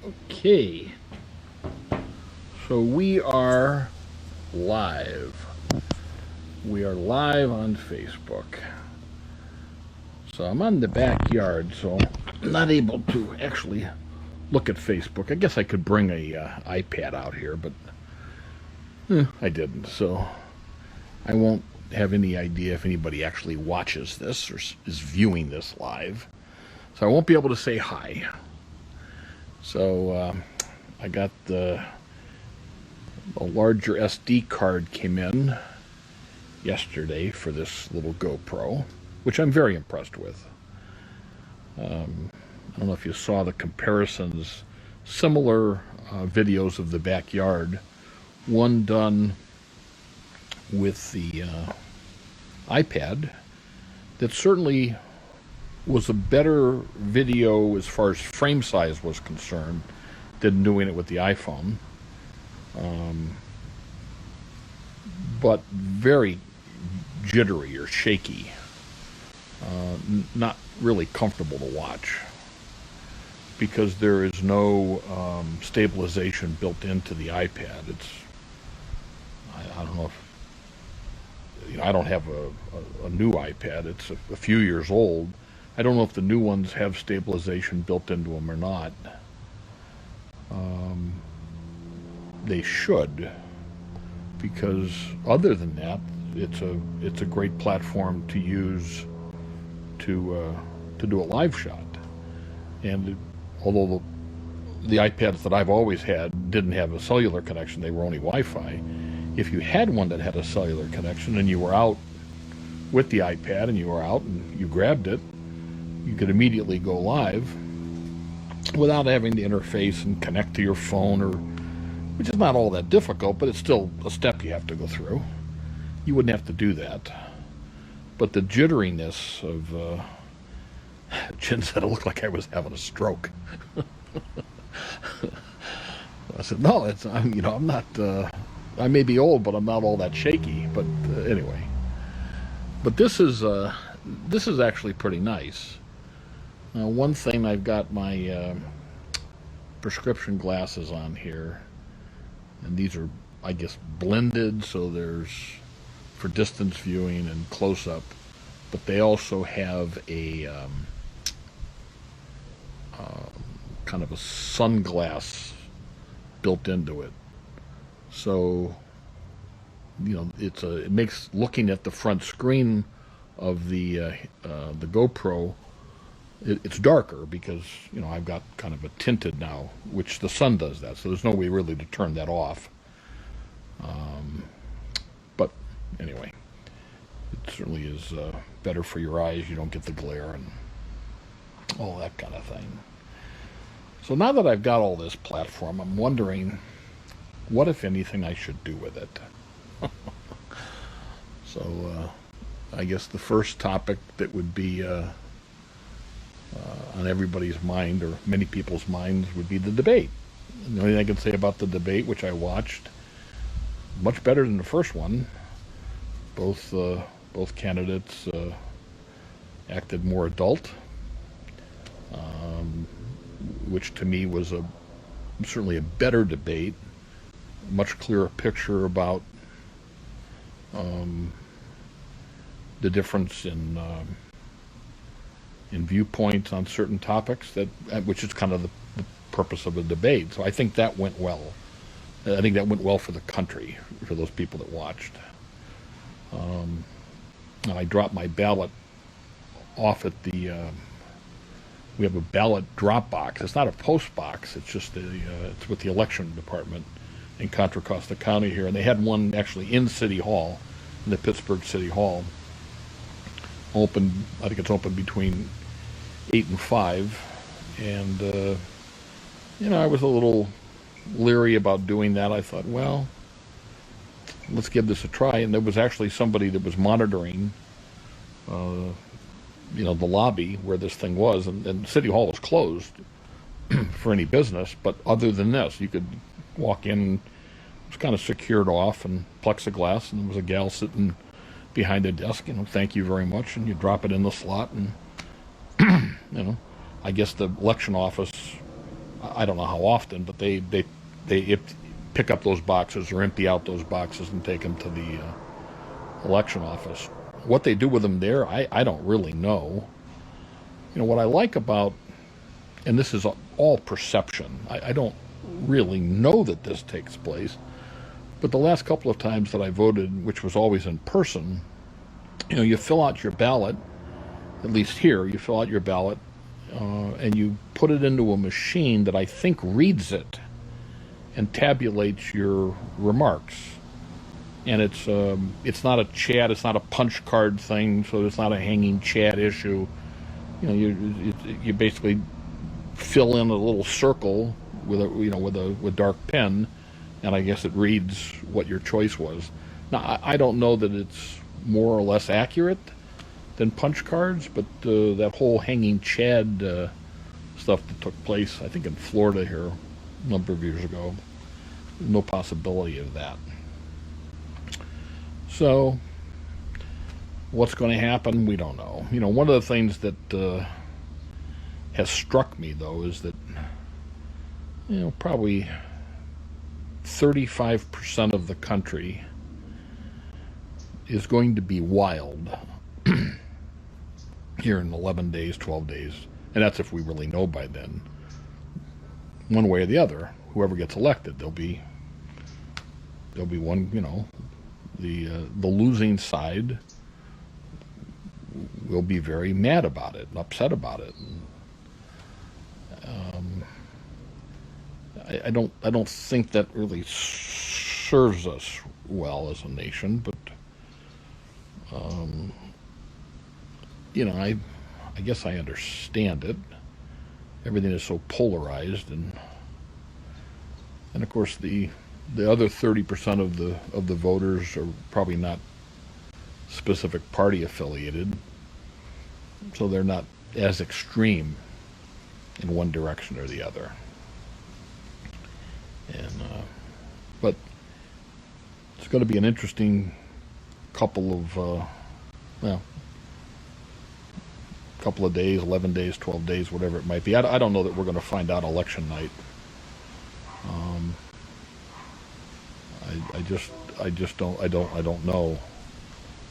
Okay, so we are live. We are live on Facebook. So I'm on the backyard, so I'm not able to actually look at Facebook. I guess I could bring a iPad out here, but I didn't. So I won't have any idea if anybody actually watches this or is viewing this live. So I won't be able to say hi. So I got a larger SD card came in yesterday for this little GoPro, which I'm very impressed with. I don't know if you saw the comparisons, similar videos of the backyard, one done with the iPad that certainly was a better video as far as frame size was concerned than doing it with the iPhone. But very jittery or shaky. Not really comfortable to watch because there is no stabilization built into the iPad. I don't know if, I don't have a new iPad. It's a few years old. I don't know if the new ones have stabilization built into them or not. They should, because other than that, it's a great platform to use to do a live shot. And although the iPads that I've always had didn't have a cellular connection, they were only Wi-Fi. If you had one that had a cellular connection and you were out with the iPad and you were out and you grabbed it, you could immediately go live without having to interface and connect to your phone, which is not all that difficult, but it's still a step you have to go through. You wouldn't have to do that. But the jitteriness of Jen said it looked like I was having a stroke. I said, no, I'm not, I may be old, but I'm not all that shaky. But anyway, but this is actually pretty nice. Now, one thing, I've got my prescription glasses on here, and these are, I guess, blended, so there's for distance viewing and close-up, but they also have a kind of a sunglass built into it. So, it makes looking at the front screen of the GoPro, it's darker because, I've got kind of a tinted now, which the sun does that, so there's no way really to turn that off. But anyway, it certainly is better for your eyes. You don't get the glare and all that kind of thing. So now that I've got all this platform, I'm wondering what, if anything, I should do with it. So I guess the first topic that would be on everybody's mind, or many people's minds, would be the debate. The only thing I can say about the debate, which I watched, much better than the first one. Both candidates acted more adult, which to me was certainly a better debate, much clearer picture about the difference in viewpoints on certain topics, which is kind of the purpose of a debate. So I think that went well. I think that went well for the country, for those people that watched. And I dropped my ballot off at the. We have a ballot drop box. It's not a post box. It's just it's with the election department in Contra Costa County here, and they had one actually in City Hall, in the Pittsburgh City Hall. Open. I think it's open between 8 and 5, and I was a little leery about doing that. I thought, well, let's give this a try. And there was actually somebody that was monitoring, the lobby where this thing was, and City Hall was closed for any business. But other than this, you could walk in. It was kind of secured off and plexiglass, and there was a gal sitting behind a desk, thank you very much, and you drop it in the slot, and I guess the election office, I don't know how often, but they pick up those boxes or empty out those boxes and take them to the election office. What they do with them there, I don't really know. What I like about, and this is all perception, I don't really know that this takes place, but the last couple of times that I voted, which was always in person, you fill out your ballot, at least here, you fill out your ballot, and you put it into a machine that I think reads it and tabulates your remarks. And it's not a chat, it's not a punch card thing, so it's not a hanging chat issue. You basically fill in a little circle with dark pen, and I guess it reads what your choice was. Now I don't know that it's more or less accurate than punch cards, but that whole hanging chad stuff that took place, I think in Florida here a number of years ago, no possibility of that. So what's going to happen, we don't know. One of the things that has struck me, though, is that probably 35% of the country is going to be wild here in 11 days, 12 days, and that's if we really know by then. One way or the other, whoever gets elected, there'll be one, the losing side will be very mad about it and upset about it. I don't think that really serves us well as a nation, but I guess I understand it. Everything is so polarized, and of course the other 30% of the voters are probably not specific party affiliated, so they're not as extreme in one direction or the other. And but it's going to be an interesting couple of days, 11 days, 12 days, whatever it might be. I don't know that we're going to find out election night. I just don't know.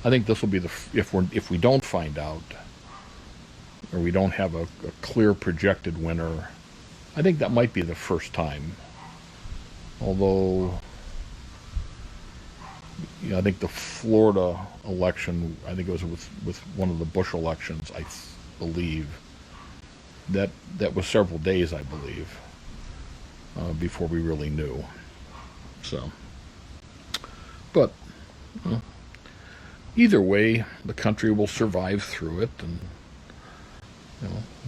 I think this will be if we don't find out, or we don't have a clear projected winner, I think that might be the first time. Although, I think the Florida election, I think it was with one of the Bush elections, I believe, that was several days, I believe, before we really knew. So, but either way, the country will survive through it, and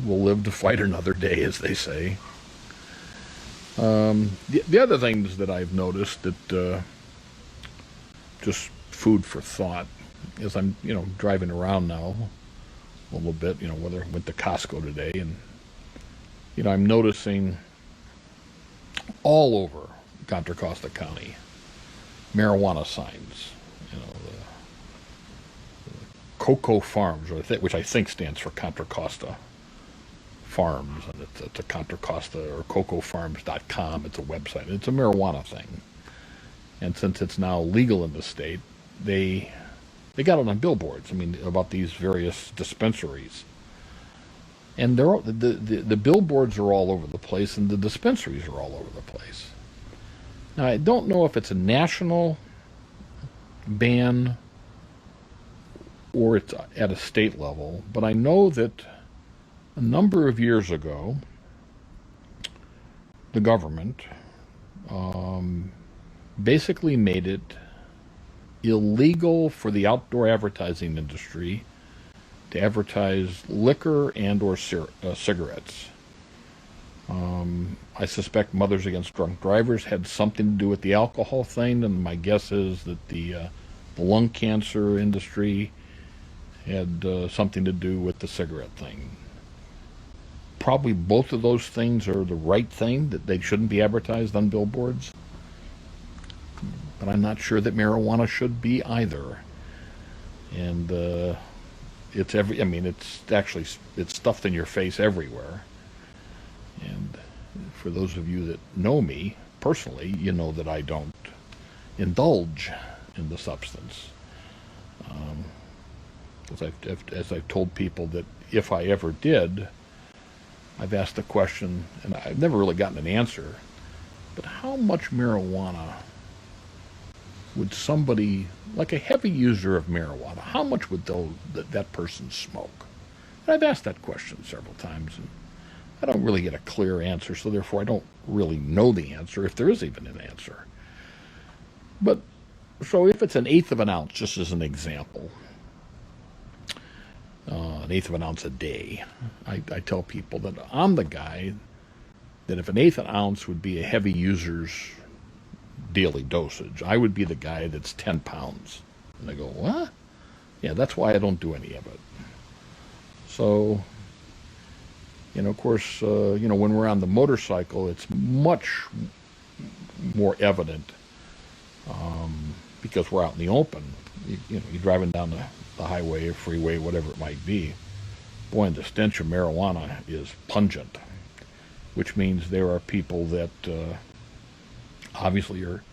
we'll live to fight another day, as they say. The other things that I've noticed that just food for thought, as I'm driving around now a little bit, whether I went to Costco today, and I'm noticing all over Contra Costa County marijuana signs, the Cocoa Farms, which I think stands for Contra Costa Farms, and it's a Contra Costa or CocoFarms.com. It's a website. It's a marijuana thing, and since it's now legal in the state, they got it on billboards. About these various dispensaries, and the billboards are all over the place, and the dispensaries are all over the place. Now, I don't know if it's a national ban or it's at a state level, but I know that a number of years ago, the government basically made it illegal for the outdoor advertising industry to advertise liquor and or cigarettes. I suspect Mothers Against Drunk Drivers had something to do with the alcohol thing, and my guess is that the lung cancer industry had something to do with the cigarette thing. Probably both of those things are the right thing, that they shouldn't be advertised on billboards. But I'm not sure that marijuana should be either. And it's stuffed in your face everywhere. And for those of you that know me personally, you know that I don't indulge in the substance. As I've told people that if I ever did, I've asked the question, and I've never really gotten an answer, but how much marijuana would somebody, like a heavy user of marijuana, how much would that person smoke? And I've asked that question several times, and I don't really get a clear answer, so therefore I don't really know the answer, if there is even an answer. But, so if it's 1/8 of an ounce, just as an example, 1/8 of an ounce a day, I tell people that I'm the guy that if 1/8 of an ounce would be a heavy user's daily dosage, I would be the guy that's 10 pounds. And they go, what? Yeah, that's why I don't do any of it. So, of course, when we're on the motorcycle, it's much more evident because we're out in the open. You're driving down the highway or freeway, whatever it might be. Boy, and the stench of marijuana is pungent, which means there are people that obviously are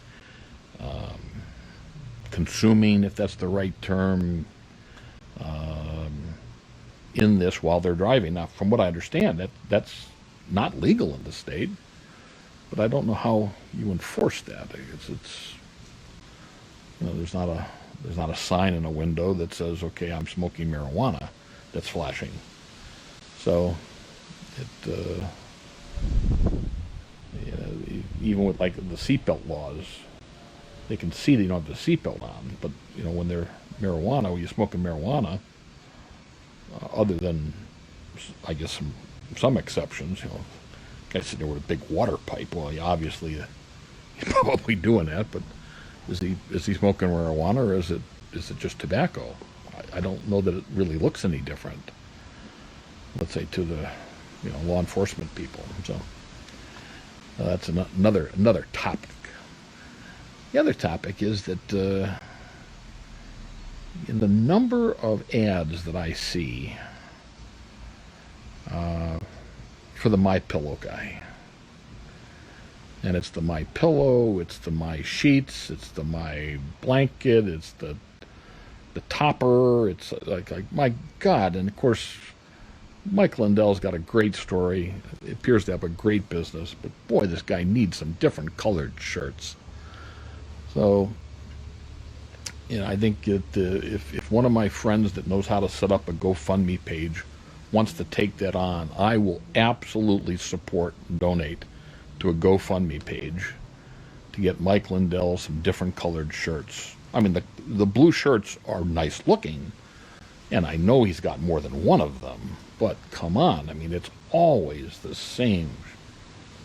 consuming, if that's the right term, in this while they're driving. Now, from what I understand, that's not legal in the state, but I don't know how you enforce that. It's there's not a sign in a window that says, okay, I'm smoking marijuana, that's flashing. So even with like the seatbelt laws, they can see that you don't have the seatbelt on, but when they're marijuana, when you're smoking marijuana, other than I guess some exceptions, guy sitting there with a big water pipe, well, obviously he's probably doing that, but is he smoking marijuana, or is it just tobacco? I don't know that it really looks any different, let's say, to the law enforcement people. So that's another topic. The other topic is that in the number of ads that I see for the My Pillow guy, and it's the My Pillow, it's the My Sheets, it's the My Blanket, it's the Topper. It's like my God. And of course, Mike Lindell's got a great story. It appears to have a great business, but boy, this guy needs some different colored shirts. So, I think that if one of my friends that knows how to set up a GoFundMe page wants to take that on, I will absolutely support and donate to a GoFundMe page to get Mike Lindell some different colored shirts. I mean, the blue shirts are nice looking, and I know he's got more than one of them, but come on, I mean, it's always the same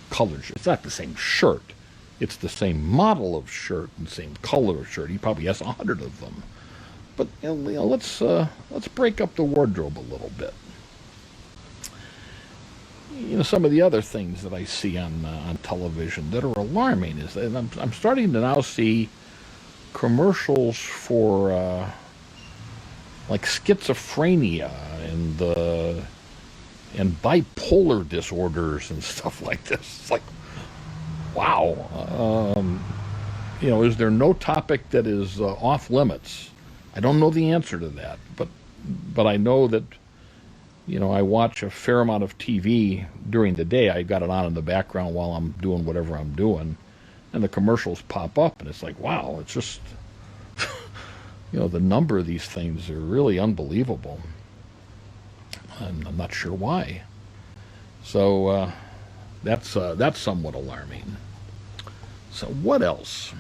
colored shirt. It's not the same shirt. It's the same model of shirt and same color of shirt. He probably has 100 of them. But let's break up the wardrobe a little bit. Some of the other things that I see on television that are alarming is that I'm starting to now see commercials for like schizophrenia and bipolar disorders and stuff like this. It's like, wow. Is there no topic that is off limits? I don't know the answer to that, but I know that I watch a fair amount of TV during the day. I got it on in the background while I'm doing whatever I'm doing, and the commercials pop up, and it's like, wow, it's just the number of these things are really unbelievable, and I'm not sure why. So that's somewhat alarming. So what else?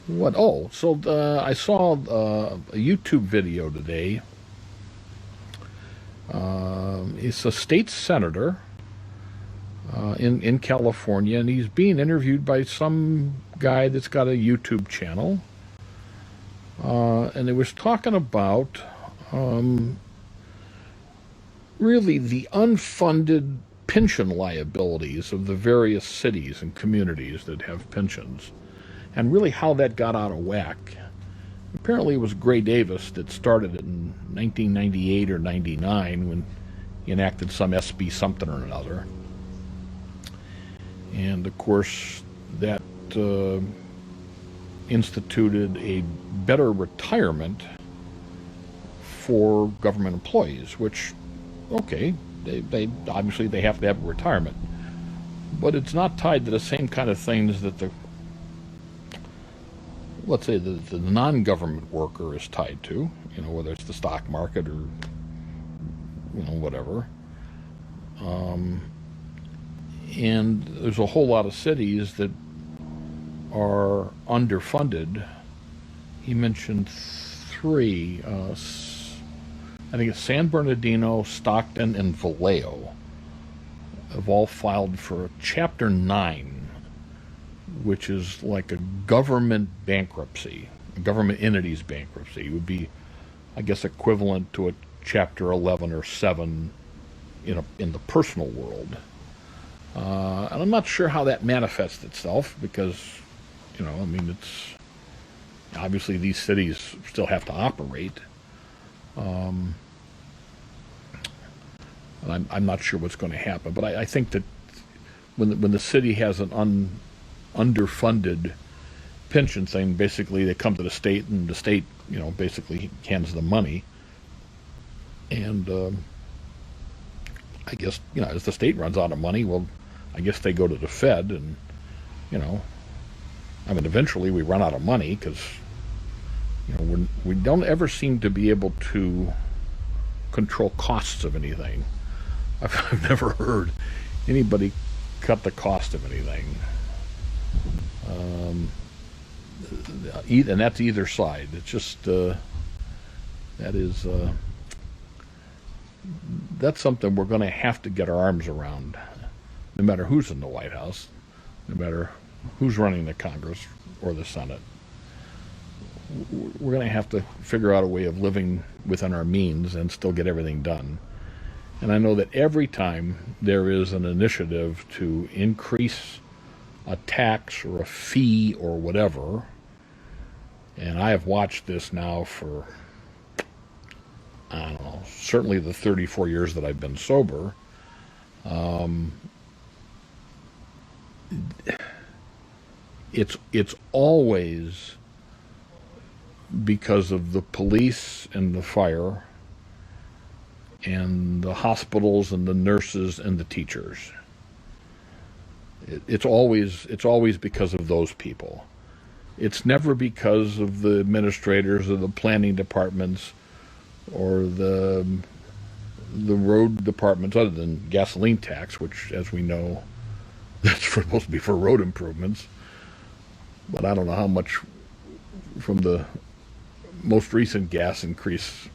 I saw a YouTube video today. It's a state senator in California, and he's being interviewed by some guy that's got a YouTube channel. And it was talking about really the unfunded pension liabilities of the various cities and communities that have pensions, and really how that got out of whack. Apparently it was Gray Davis that started it in 1998 or 99 when he enacted some SB something or another. And of course, that instituted a better retirement for government employees, which, okay, they obviously they have to have a retirement, but it's not tied to the same kind of things that the, let's say, the non-government worker is tied to, you know, whether it's the stock market or, you know, whatever. And there's a whole lot of cities that are underfunded. He mentioned three. I think it's San Bernardino, Stockton, and Vallejo have all filed for Chapter 9, which is like a government bankruptcy, a government entity's bankruptcy. It would be, I guess, equivalent to a Chapter 11 or 7 in the personal world. And I'm not sure how that manifests itself because, you know, I mean, it's obviously these cities still have to operate. And I'm not sure what's going to happen, but I think that when the city has an underfunded pension thing, basically they come to the state, and the state, you know, basically hands them money. And I guess, you know, as the state runs out of money, well, I guess they go to the Fed, and, you know, I mean, eventually we run out of money because, you know, we don't ever seem to be able to control costs of anything. I've never heard anybody cut the cost of anything. And that's either side. It's just, that's something we're going to have to get our arms around, no matter who's in the White House, no matter who's running the Congress or the Senate. We're going to have to figure out a way of living within our means and still get everything done. And I know that every time there is an initiative to increase a tax or a fee or whatever, and I have watched this now for, I don't know, certainly the 34 years that I've been sober, it's always because of the police and the fire and the hospitals and the nurses and the teachers. It's always because of those people. It's never because of the administrators or the planning departments or the road departments, other than gasoline tax, which, as we know, that's supposed to be for road improvements. But I don't know how much from the most recent gas increase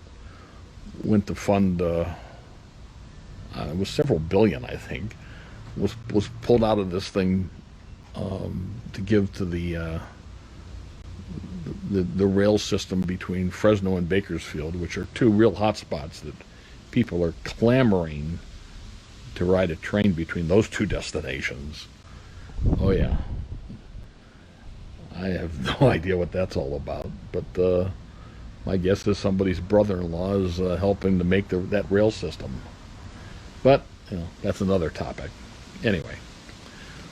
went to fund, it was several billion, I think, was pulled out of this thing to give to the rail system between Fresno and Bakersfield, which are two real hot spots that people are clamoring to ride a train between those two destinations. Oh yeah. I have no idea what that's all about, but my guess is somebody's brother-in-law is helping to make that rail system. But, you know, that's another topic. Anyway,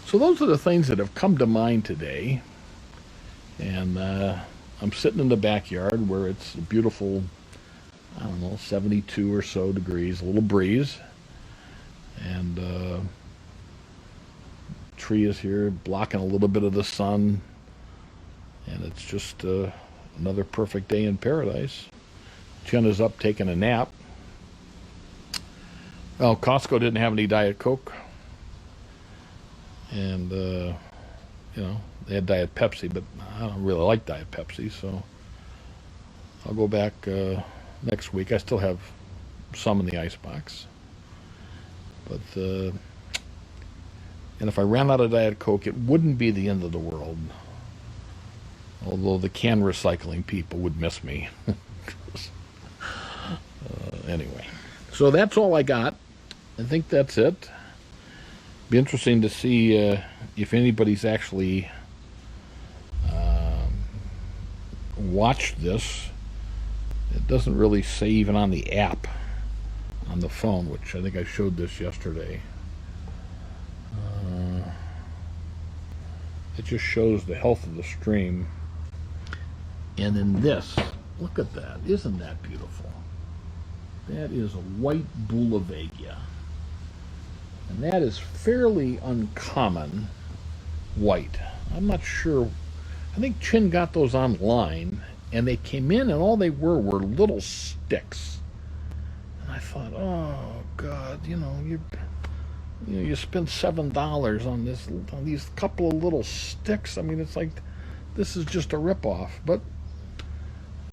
so those are the things that have come to mind today. And I'm sitting in the backyard where it's a beautiful, I don't know, 72 or so degrees, a little breeze. And tree is here blocking a little bit of the sun. And it's just another perfect day in paradise. Jenna's up taking a nap. Well, Costco didn't have any Diet Coke. And, you know, they had Diet Pepsi, but I don't really like Diet Pepsi, so I'll go back next week. I still have some in the icebox. But, and if I ran out of Diet Coke, it wouldn't be the end of the world. Although the can recycling people would miss me. Anyway, so that's all I got. I think that's it. Be interesting to see if anybody's actually watched this. It doesn't really say even on the app on the phone, which I think I showed this yesterday. it just shows the health of the stream. And in this, look at that. Isn't that beautiful? That is a white boulevagia. And that is fairly uncommon white. I'm not sure. I think Chin got those online, and they came in, and all they were little sticks. And I thought, oh God, you spend $7 on these couple of little sticks. I mean, it's like this is just a ripoff. But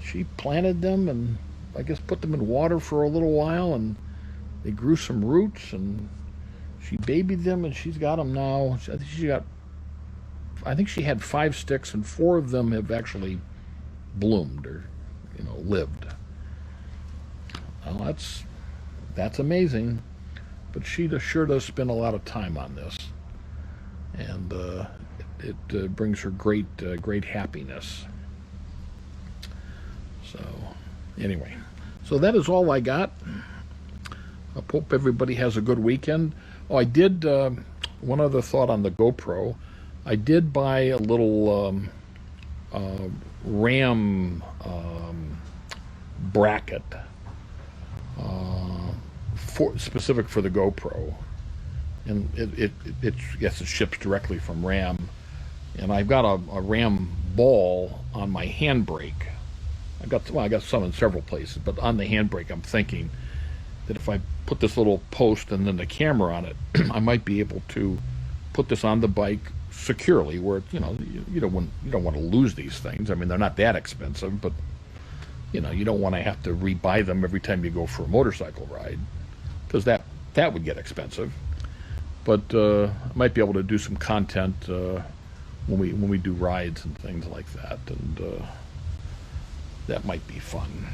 she planted them, and I guess put them in water for a little while, and they grew some roots, and she babied them, and she's got them now. I think she had 5 sticks, and 4 of them have actually bloomed or, lived. Well, that's amazing. But she sure does spend a lot of time on this, and it brings her great happiness. So, anyway, so that is all I got. I hope everybody has a good weekend. Oh, I did, one other thought on the GoPro. I did buy a little RAM bracket specific for the GoPro, and it ships directly from RAM. And I've got a RAM ball on my handbrake. I got some in several places, but on the handbrake, I'm thinking that if I put this little post and then the camera on it, I might be able to put this on the bike securely, where you don't want to lose these things. I mean, they're not that expensive, but you don't want to have to rebuy them every time you go for a motorcycle ride, because that would get expensive. But I might be able to do some content when we do rides and things like that, and that might be fun.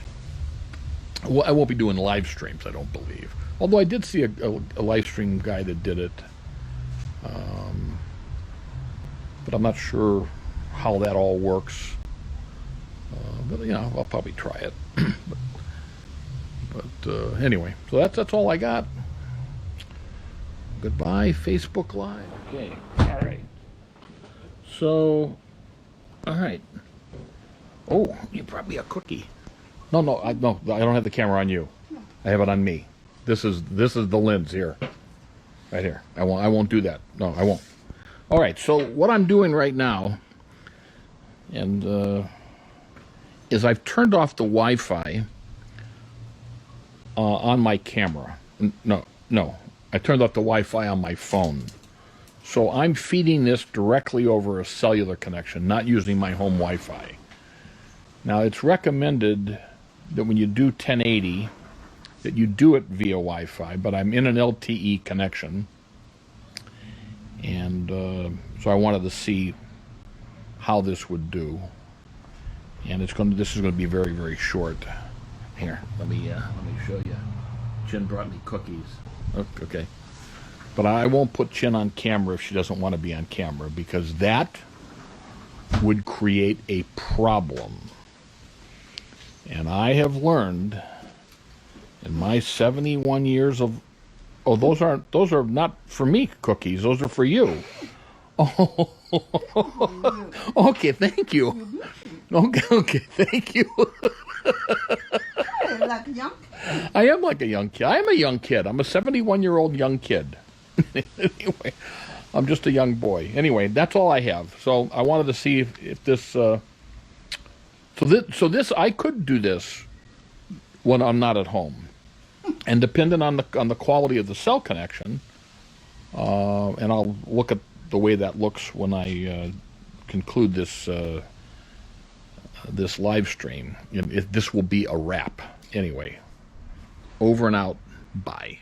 Well, I won't be doing live streams, I don't believe. Although I did see a live stream guy that did it, but I'm not sure how that all works. But I'll probably try it. but anyway, so that's all I got. Goodbye, Facebook Live. Okay, all right. So, all right. Oh, you brought me a cookie. No, I don't have the camera on you. I have it on me. This is the lens here, right here. I won't do that. No, I won't. All right. So what I'm doing right now, and is I've turned off the Wi-Fi on my camera. No, I turned off the Wi-Fi on my phone. So I'm feeding this directly over a cellular connection, not using my home Wi-Fi. Now, it's recommended that when you do 1080, that you do it via Wi-Fi, but I'm in an LTE connection, and so I wanted to see how this would do. And this is going to be very, very short. Here, let me show you. Chin brought me cookies. Okay, but I won't put Chin on camera if she doesn't want to be on camera, because that would create a problem. And I have learned in my 71 years of... Oh, those are not for me cookies. Those are for you. Oh, okay, thank you. Okay, thank you. Like a young kid. I am like a young kid. I am a young kid. I'm a 71-year-old young kid. Anyway, I'm just a young boy. Anyway, that's all I have. So I wanted to see if this... So this I could do this when I'm not at home, and depending on the quality of the cell connection, and I'll look at the way that looks when I conclude this this live stream. This will be a wrap. Anyway, over and out. Bye.